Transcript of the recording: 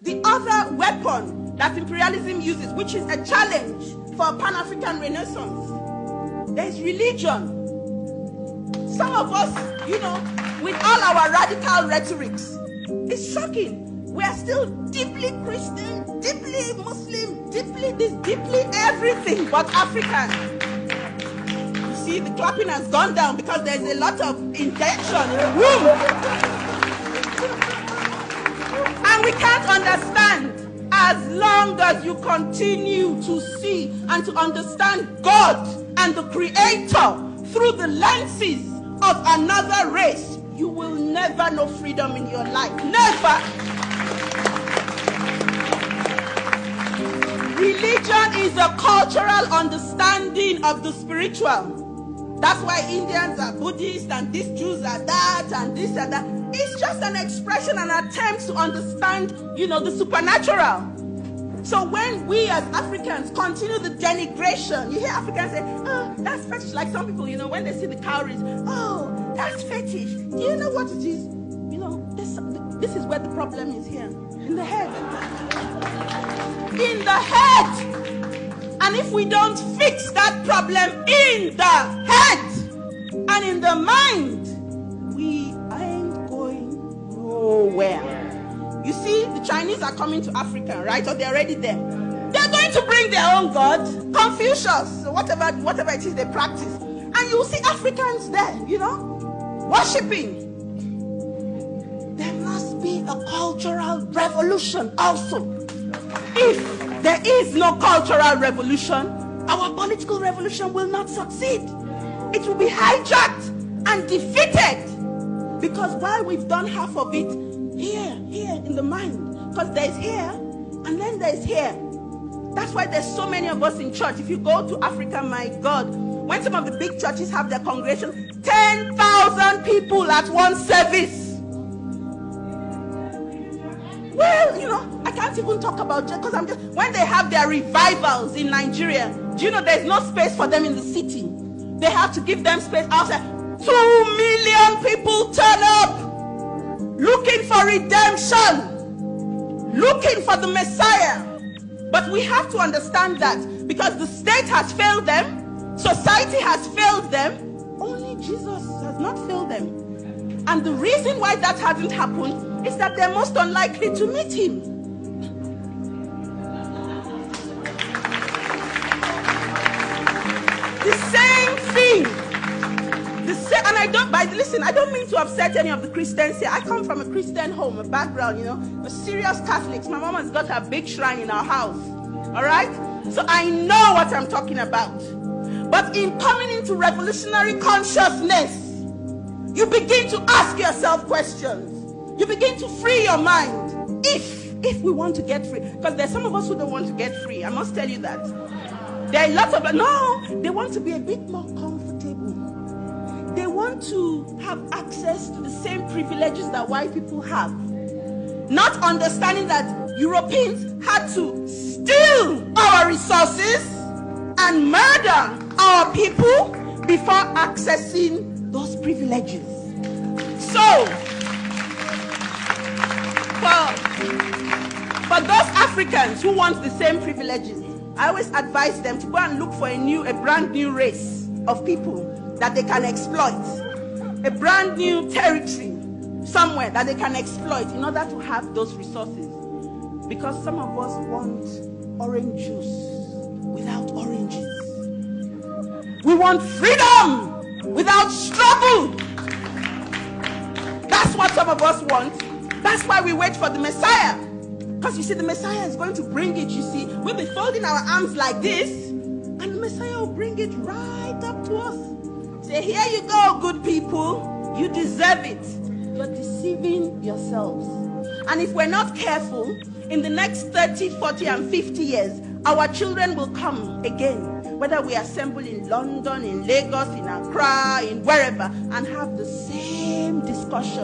the other weapon that imperialism uses, which is a challenge for a Pan-African Renaissance. There's religion. Some of us, with all our radical rhetorics, it's shocking. We are still deeply Christian, deeply Muslim, deeply this, deeply everything but African. You see, the clapping has gone down because there's a lot of intention in the room. And we can't understand as long as you continue to see and to understand God and the Creator through the lenses of another race. You will never know freedom in your life. Never. Religion is a cultural understanding of the spiritual. That's why Indians are Buddhist and these Jews are that and this and that. It's just an expression, an attempt to understand, the supernatural. So when we as Africans continue the denigration, you hear Africans say, oh, that's fetish. Like some people, when they see the cowries, oh, that's fetish. Do you know what it is? This is where the problem is here. In the head. In the head. And if we don't fix that problem in the head and in the mind, we ain't going nowhere. You see, the Chinese are coming to Africa, right? Or they're already there. They're going to bring their own God, Confucius, whatever it is they practice. And you'll see Africans there, worshipping. There must be a cultural revolution also. If there is no cultural revolution, our political revolution will not succeed. It will be hijacked and defeated. Because while we've done half of it, here in the mind, because there's here and then there's here. That's why there's so many of us in church. If you go to Africa, my God, when some of the big churches have their congregation, 10,000 people at one service. Well, I can't even talk about it because when they have their revivals in Nigeria, do you know there's no space for them in the city? They have to give them space outside. 2 million people turn up looking for redemption, looking for the Messiah. But we have to understand that because the state has failed them, society has failed them, only Jesus has not failed them. And the reason why that hasn't happened is that they're most unlikely to meet him. The same thing. And I don't mean to upset any of the Christians here. I come from a Christian home, a background, a serious Catholics. My mom has got a big shrine in our house. All right? So I know what I'm talking about. But in coming into revolutionary consciousness, you begin to ask yourself questions. You begin to free your mind. If we want to get free. Because there's some of us who don't want to get free. I must tell you that. There are lots of, no, they want to be a bit more comfortable. They want to have access to the same privileges that white people have. Not understanding that Europeans had to steal our resources and murder our people before accessing those privileges. So, for those Africans who want the same privileges, I always advise them to go and look for a brand new race of people that they can exploit. A brand new territory somewhere that they can exploit in order to have those resources. Because some of us want orange juice without oranges. We want freedom without struggle. That's what some of us want. That's why we wait for the Messiah. Because you see, the Messiah is going to bring it, you see. We'll be folding our arms like this, and the Messiah will bring it right up to us. Say, here you go, good people. You deserve it. You're deceiving yourselves. And if we're not careful, in the next 30, 40, and 50 years, our children will come again, whether we assemble in London, in Lagos, in Accra, in wherever, and have the same discussion.